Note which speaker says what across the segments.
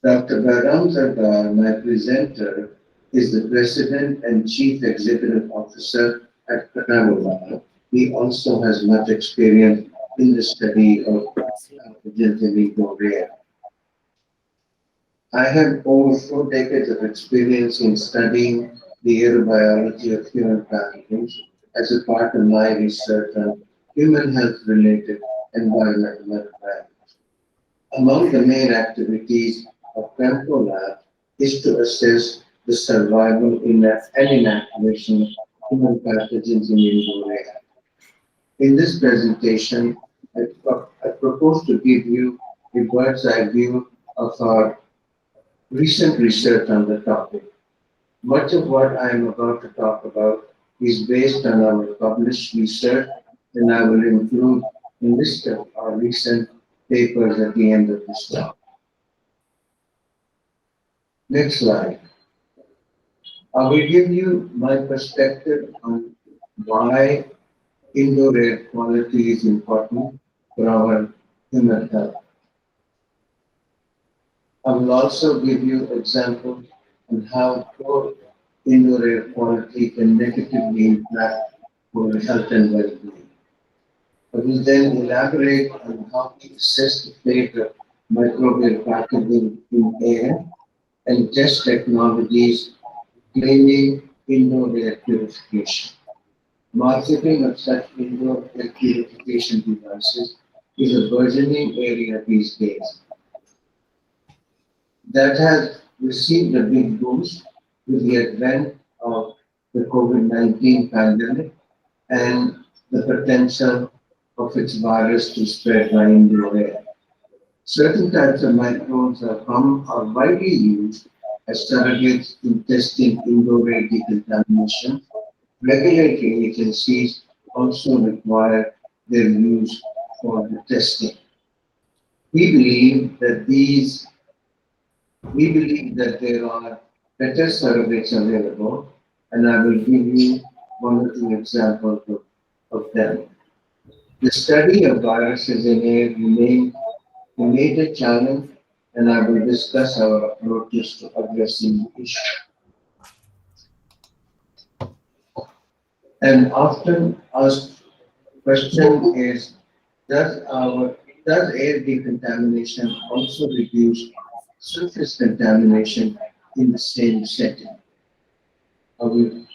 Speaker 1: Dr. Bairam Sarkar, my presenter, is the President and Chief Executive Officer at Panagola. He also has much experience in the study of pathogens gonorrhea. I have over 4 decades of experience in studying the aerobiology of human pathogens as a part of my research on human health related environmental microbiology. Among the main activities of Campo Lab is to assess the survival and inactivation of human pathogens in indoor air. In this presentation, I propose to give you a bird's eye view of our recent research on the topic. Much of what I am about to talk about is based on our published research, and I will include a list of our recent papers at the end of this talk. Next slide. I will give you my perspective on why indoor air quality is important for our human health. I will also give you examples on how poor indoor air quality can negatively impact our health and well-being. I will then elaborate on how we assess the fate of microbial pathogens in air and test technologies claiming indoor air purification. Marketing of such indoor air purification devices is a burgeoning area these days that has received a big boost with the advent of the COVID-19 pandemic and the potential of its virus to spread by indoor air. Certain types of microbes are widely used as surrogates in testing indoor air decontamination. Regulatory agencies also require their use for the testing. We believe that these we believe that there are better surrogates available, and I will give you one or two examples of them. The study of viruses in air remains a major challenge, and I will discuss our approaches to addressing the issue. An often asked question is, does our does air decontamination also reduce surface contamination in the same setting? I will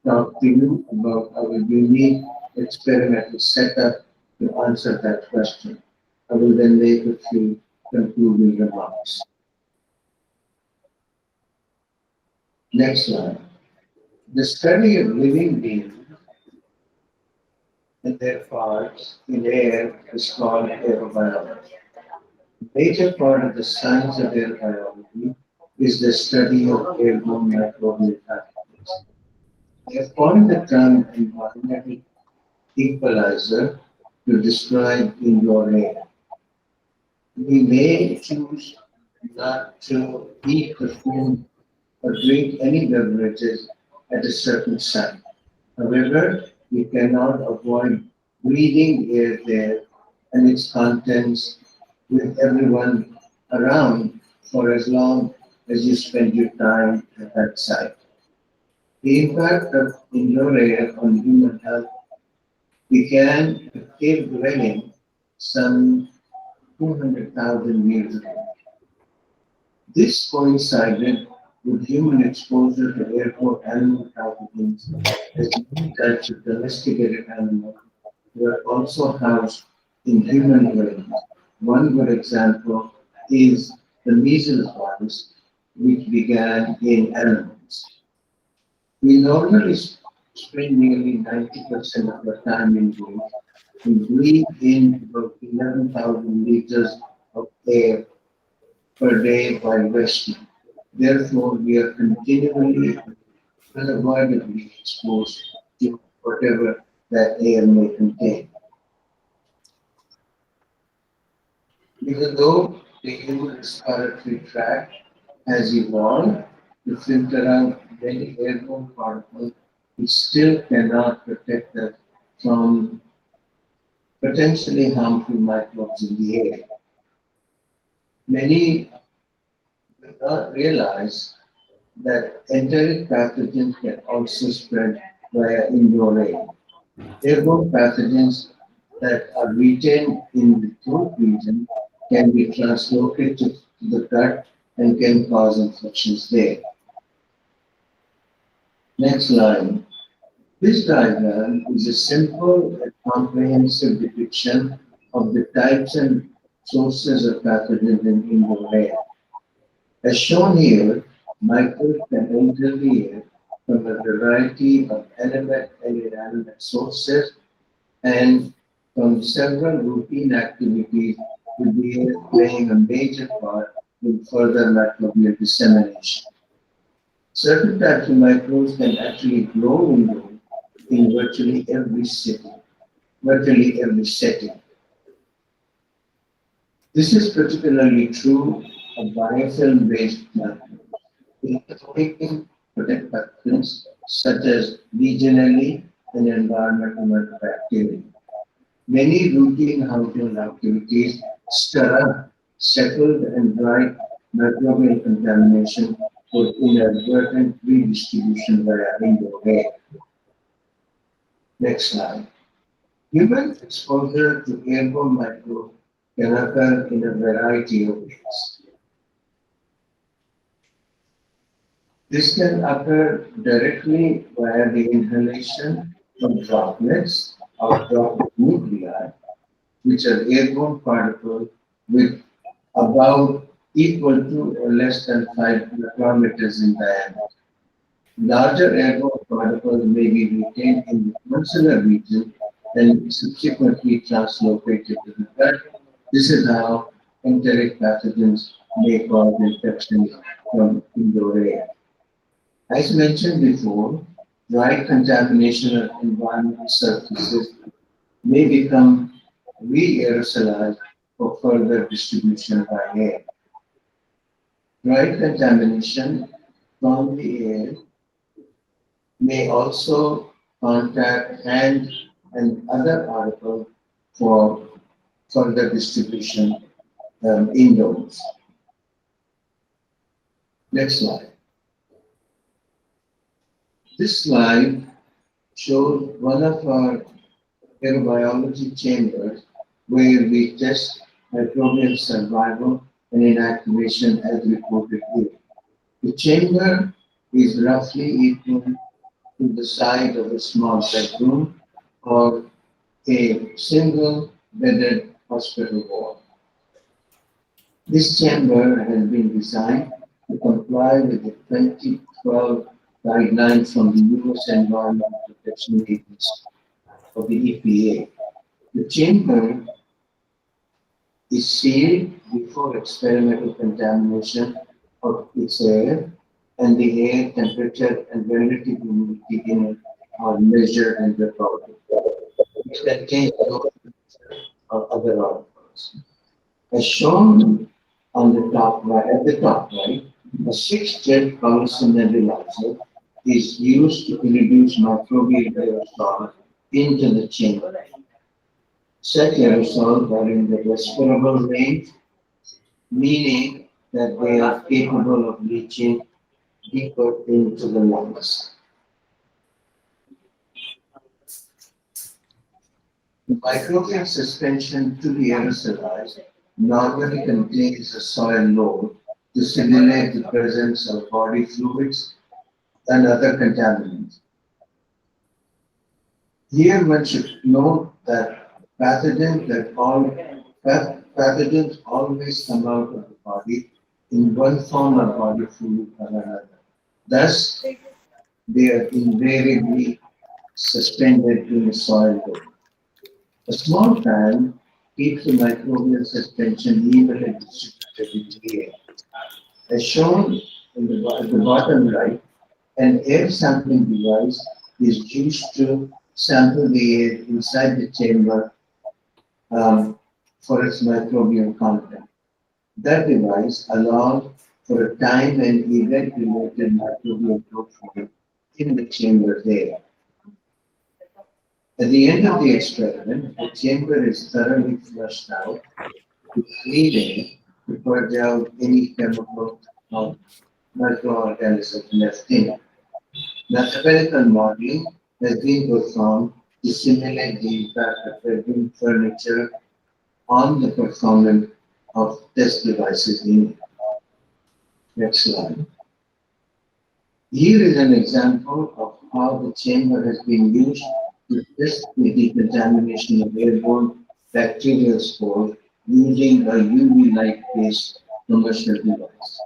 Speaker 1: talk to you about our unique experimental setup to answer that question. I will then make a few concluding remarks. Next slide. The study of living beings and their parts in air is called aerobiology. A major part of the science of air biology is the study of airborne microbial pathogens. I have coined the term environmental equalizer to describe indoor air. We may choose not to eat the food or drink any beverages at a certain site. However, we cannot avoid breathing air there and its contents with everyone around for as long as you spend your time at that site. The impact of indoor air on human health began with cave dwelling some 200,000 years ago. This coincided with human exposure to airborne animal pathogens as many types of domesticated animals were also housed in human dwellings. One good example is the measles virus, which began in animals. We normally spend nearly 90% of our time indoors and breathe in about 11,000 liters of air per day while resting. Therefore, we are continually unavoidably exposed to whatever that air may contain. Even though the human respiratory tract has evolved to filter out many airborne particles, it still cannot protect us from potentially harmful microbes in the air. Many realize that enteric pathogens can also spread via indoor air. Airborne pathogens that are retained in the throat region can be translocated to the gut and can cause infections there. Next slide. This diagram is a simple and comprehensive depiction of the types and sources of pathogens in indoor air. As shown here, microbes can enter the air from a variety of animate and inanimate sources and from several routine activities, with the air playing a major part in further microbial dissemination. Certain types of microbes can actually grow indoors in virtually every setting. This is particularly true of biofilm-based microbes, including protect pathogens such as Legionella and environmental bacteria. Many routine household activities stir up settled and dry microbial contamination for inadvertent redistribution via indoor air. Next slide. Human exposure to airborne microbes can occur in a variety of ways. This can occur directly via the inhalation of droplets or droplet nuclei, which are airborne particles with about equal to or less than 5 micrometers in diameter. Larger airborne particles may be retained in the tonsillar region and subsequently translocated to the gut. This is how enteric pathogens may cause infections from indoor air. As mentioned before, dry contamination of environmental surfaces may become re-aerosolized for further distribution by air. Dry contamination from the air may also contact hand and other articles for further distribution indoors. Next slide. This slide shows one of our microbiology chambers where we test microbial survival and inactivation as reported here. The chamber is roughly equal to the size of a small bedroom or a single bedded hospital ward. This chamber has been designed to comply with the 2012 guidelines from the U.S. Environmental Protection Agency, or the EPA. The chamber is sealed before experimental contamination of its air, and the air temperature and relative humidity in it are measured and recorded. It contains no or other articles. As shown on the top right, at the top right, a 6-jet Carlson nebulizer is used to introduce microbial aerosols into the chamber. Such aerosols are in the respirable range, meaning that they are capable of reaching deeper into the lungs. The microbial suspension to be aerosolized normally contains a soil load to simulate the presence of body fluids and other contaminants. Here one should note that pathogens always come out of the body in one form of body fluid or another. Thus, they are invariably suspended in a soil load. A small fan keeps the microbial suspension evenly distributed in the air. As shown at the bottom right, an air sampling device is used to sample the air inside the chamber for its microbial content. That device allows for a time and event-related microbial profile in the chamber there. At the end of the experiment, the chamber is thoroughly flushed out with clean air to purge out any chemical of microorganisms left in. Mathematical modeling has been performed to simulate the impact of building furniture on the performance of test devices in it. Next slide. Here is an example of how the chamber has been used to test the decontamination of airborne bacterial spores using a UV light-based commercial device.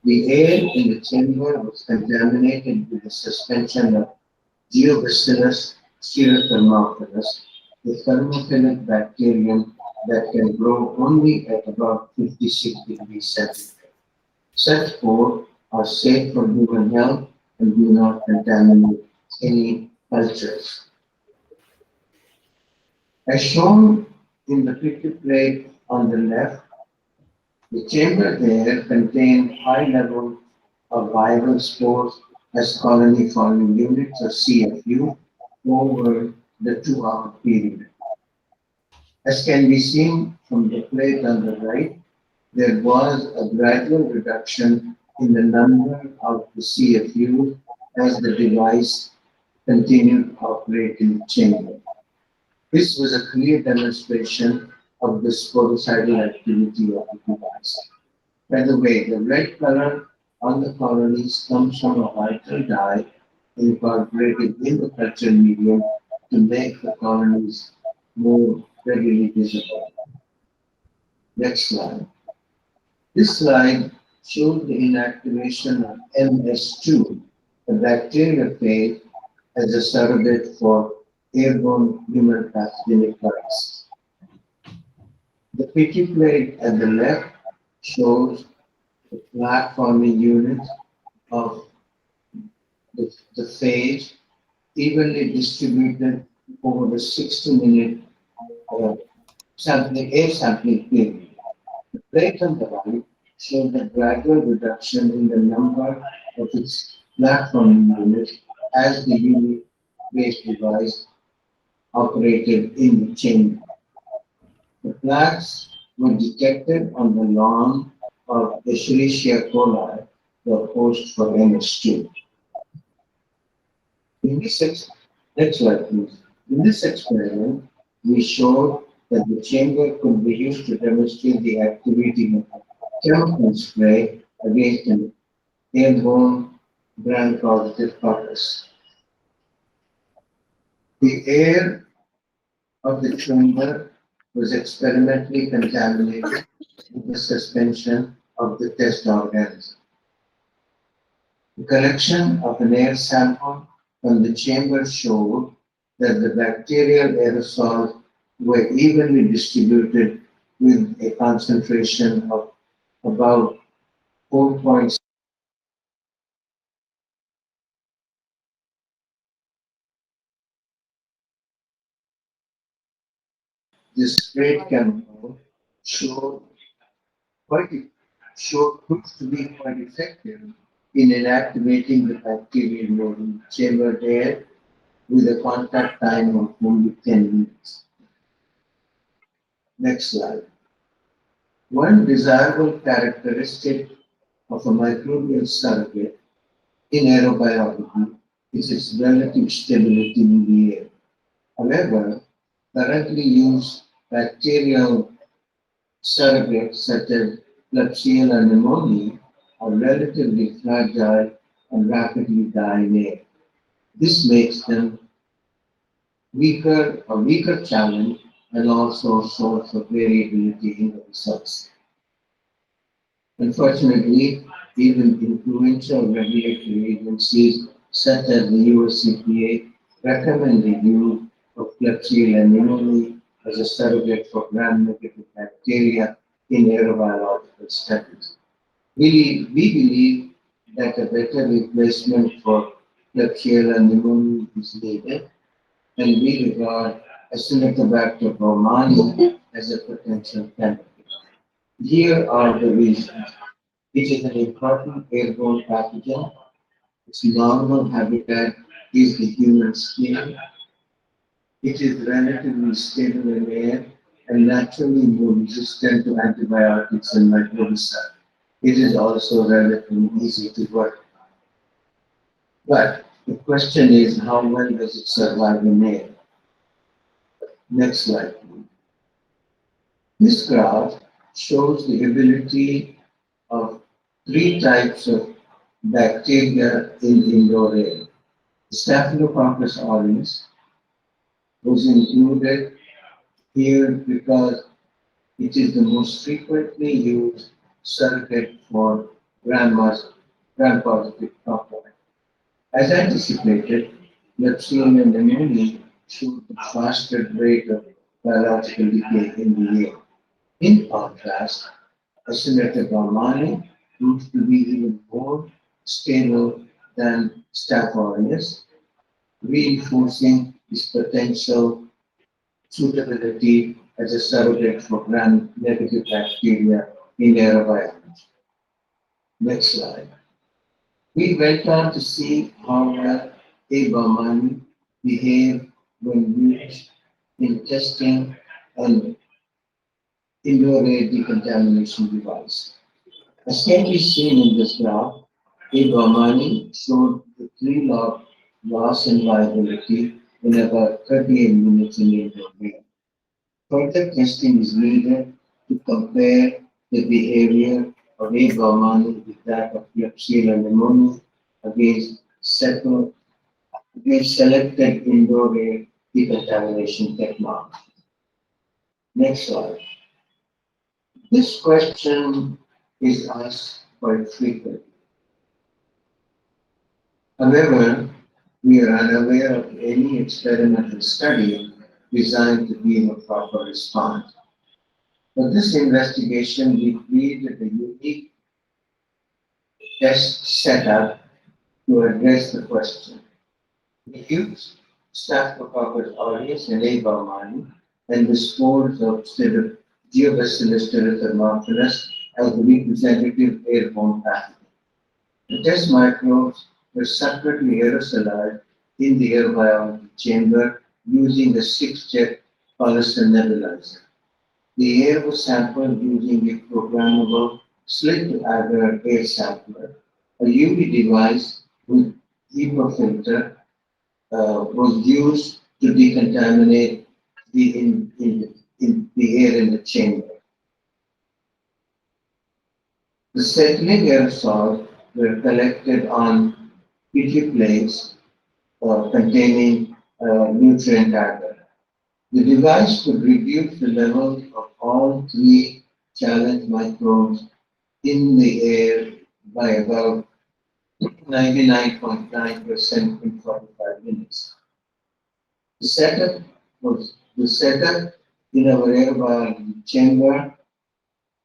Speaker 1: The air in the chamber was contaminated with a suspension of Geobacillus stereothermophilus, a thermophilic bacterium that can grow only at about 56 degrees centigrade. Such spores are safe for human health and do not contaminate any cultures. As shown in the picture plate on the left, the chamber air contained high levels of viral spores as colony forming units or CFU over the 2 hour period. As can be seen from the plate on the right, there was a gradual reduction in the number of the CFUs as the device continued to operate in the chamber. This was a clear demonstration of the sporicidal activity of the device. By the way, the red color on the colonies comes from a vital dye incorporated in the culture medium to make the colonies more readily visible. Next slide. This slide shows the inactivation of MS2, the bacterial phage, as a surrogate for airborne human pathogenic virus. The picture plate at the left shows the plaque-forming unit of the phage evenly distributed over the 60-minute uh, air sampling period. The plate on the right shows the gradual reduction in the number of its plaque-forming units as the UV-based device operated in the chamber. The plaques were detected on the lawn of Escherichia coli, the host for MS2. In this next slide, please. In this experiment, we showed that the chamber could be used to demonstrate the activity of a chemical spray against an airborne gram-positive fungus. The air of the chamber was experimentally contaminated with the suspension of the test organism. The collection of an air sample from the chamber showed that the bacterial aerosols were evenly distributed with a concentration of about 4.6. This great chemical showed quite showed proved to be quite effective in inactivating the bacterial load in chambered air with a contact time of only 10 minutes. Next slide. One desirable characteristic of a microbial surrogate in aerobiology is its relative stability in the air. However, currently used bacterial surrogates such as Klebsiella pneumoniae are relatively fragile and rapidly die in air. This makes them a weaker challenge and also a source of variability in the results. Unfortunately, even influential regulatory agencies such as the US EPA recommend the use of Klebsiella pneumoniae as a surrogate for gram-negative bacteria in aerobiological studies. We believe that a better replacement for Klebsiella pneumoniae is needed, and we regard Acinetobacter baumannii as a potential candidate. Here are the reasons. It is an important airborne pathogen. Its normal habitat is the human skin. It is relatively stable in air and naturally more resistant to antibiotics and microbicide. It is also relatively easy to work. But the question is, how well does it survive in air? Next slide, please. This graph shows the ability of three types of bacteria in indoor air. Staphylococcus aureus was included here because it is the most frequently used surrogate for gram-positive compound. As anticipated, Klebsiella pneumoniae showed the faster rate of biological decay in the air. In contrast, Acinetobacter proved to be even more stable than Staph aureus, reinforcing its potential suitability as a surrogate for gram-negative bacteria in aerobiology. Next slide. We went on to see how well A. behave when used in testing an indoor air decontamination device. As can be seen in this graph, A. showed the 3-log loss in viability in about 38 minutes in indoor air. Further testing is needed to compare the behavior of A. with that of Klebsiella pneumoniae against selected indoor air decontamination technology. Next slide. This question is asked quite frequently. However, we are unaware of any experimental study designed to give a proper response. For this investigation, we created a unique test setup to address the question. We used Staphylococcus aureus and A. baumannii and the spores of Geobacillus styrothermophilus as the representative airborne pathogen. The test microbes were separately aerosolized in the air biology chamber using a 6-jet polyester nebulizer. The air was sampled using a programmable slit-to-agar air sampler. A UV device with HEPA filter was used to decontaminate the air in the chamber. The settling aerosols were collected on Petri plates containing nutrient agar. The device could reduce the levels of all three challenge microbes in the air by about 99.9% in 45 minutes. The setup in our air biology chamber,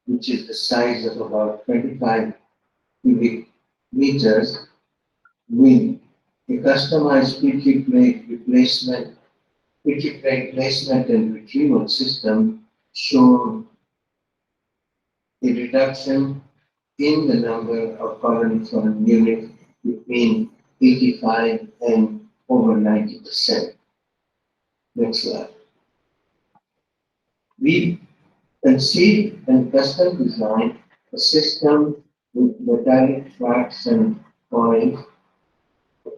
Speaker 1: which is the size of about 25 cubic meters, with a customized Petri plate placement and retrieval system showed a reduction in the number of colony-forming units between 85 and over 90%. Next slide. We conceived and custom designed a system with metallic tracks and coils,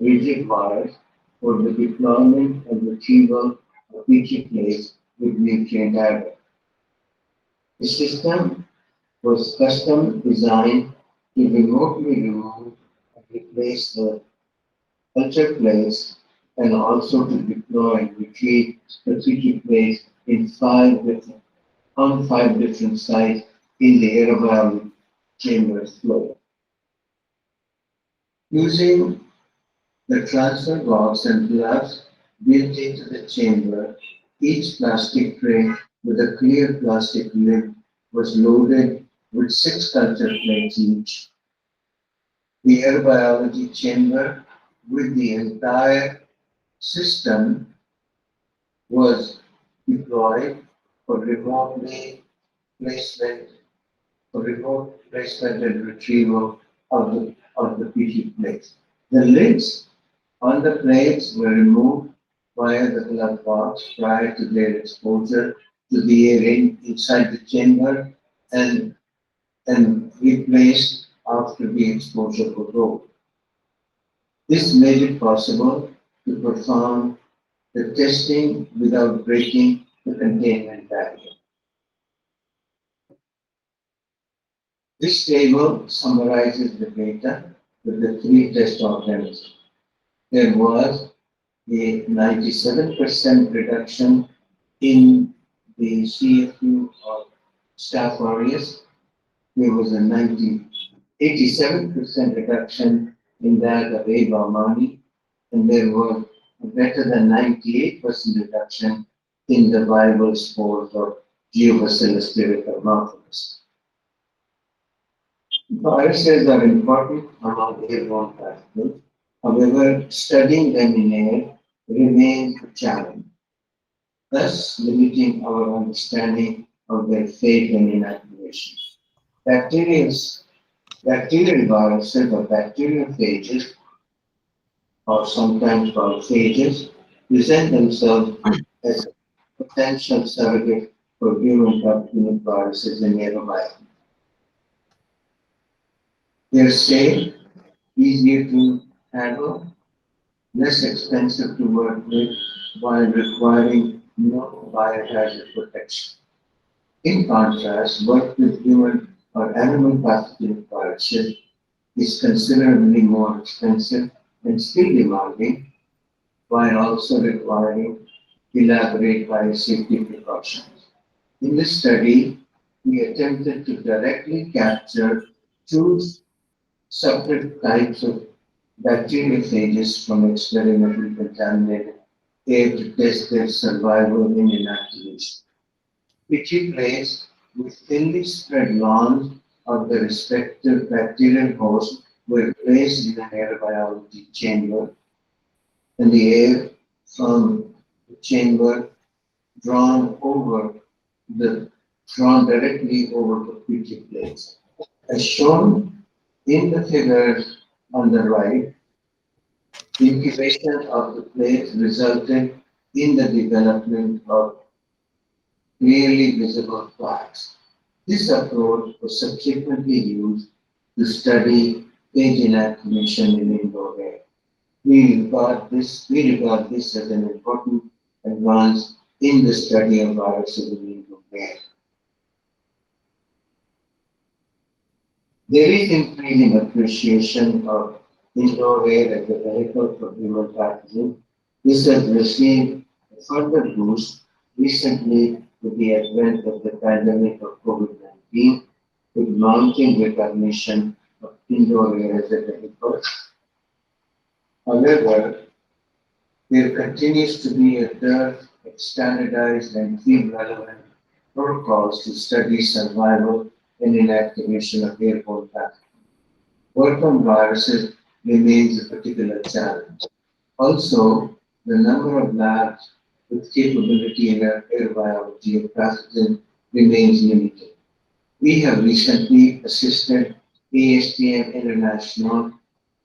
Speaker 1: rigid wires for the deployment and retrieval of Petri plates with nutrient agar. The system was custom designed to remotely remove and replace the culture plates and also to deploy and retrieve the Petri plates on 5 different sites in the aerobiology chamber's floor. Using the transfer box and gloves built into the chamber, each plastic tray with a clear plastic lid was loaded with 6 culture plates each. The air biology chamber with the entire system was deployed for placement remote placement and retrieval of the Petri plates. The lids on the plates were removed via the glove box prior to their exposure to the air inside the chamber and replaced after the exposure was over. This made it possible to perform the testing without breaking the containment barrier. This table summarizes the data with the three test organisms. There was a 97% reduction in the CFU of Staph aureus. There was a 87% reduction in that of A. baumannii, and there was a better than 98% reduction in the viable spores of Geobacillus piriformis. Viruses are important among airborne pathogens. However, studying them in air remains a challenge, thus limiting our understanding of their fate and inactivation. Bacterial, bacterial viruses or bacteriophages, or sometimes called phages, present themselves as a potential surrogate for human pathogenic viruses in aerobiology. They are safe, easier to handle, less expensive to work with, while requiring no biohazard protection. In contrast, work with human or animal pathogenic viruses is considerably more expensive and skill demanding, while also requiring elaborate biosafety precautions. In this study, we attempted to directly capture two separate types of bacteriophages from experimentally contaminated air to test their survival in inactivation. We keep place with thinly spread lawns of the respective bacterial hosts were placed in an aerobiology chamber, and the air from the chamber drawn over the drawn directly over the Petri plates. As shown in the figures on the right, the incubation of the plates resulted in the development of clearly visible plaques. This approach was subsequently used to study phage inactivation in indoor air. We regard this as an important advance in the study of viruses in indoor air. There is increasing appreciation of indoor air as a vehicle for human pathogen. This has received a further boost recently with the advent of the pandemic of COVID-19, with mounting recognition of indoor air as a vehicle. However, there continues to be a dearth of standardized and field-relevant protocols to study survival and inactivation of airborne pathogens. Work on viruses remains a particular challenge. Also, the number of labs with capability in air biology of pathogen remains limited. We have recently assisted ASTM International,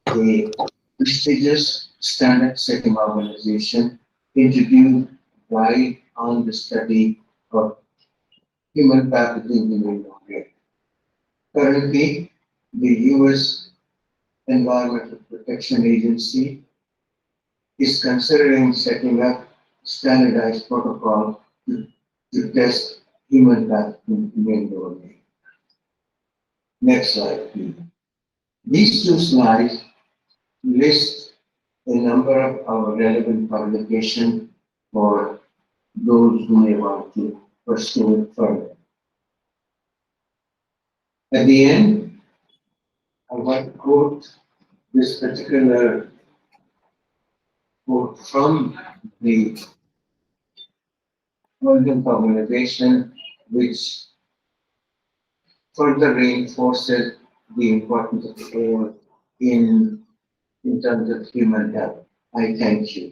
Speaker 1: a prestigious standard-setting organization, introduce a guide on the study of human pathogens in Indonesia. Currently, the U.S. Environmental Protection Agency is considering setting up standardized protocol to test human pathogens in Indonesia. Next slide, please. These two slides list a number of our relevant publications for those who may want to pursue it further. At the end, I want to quote this particular quote from the World Health Organization, which further reinforces the importance of air in terms of human health. I thank you.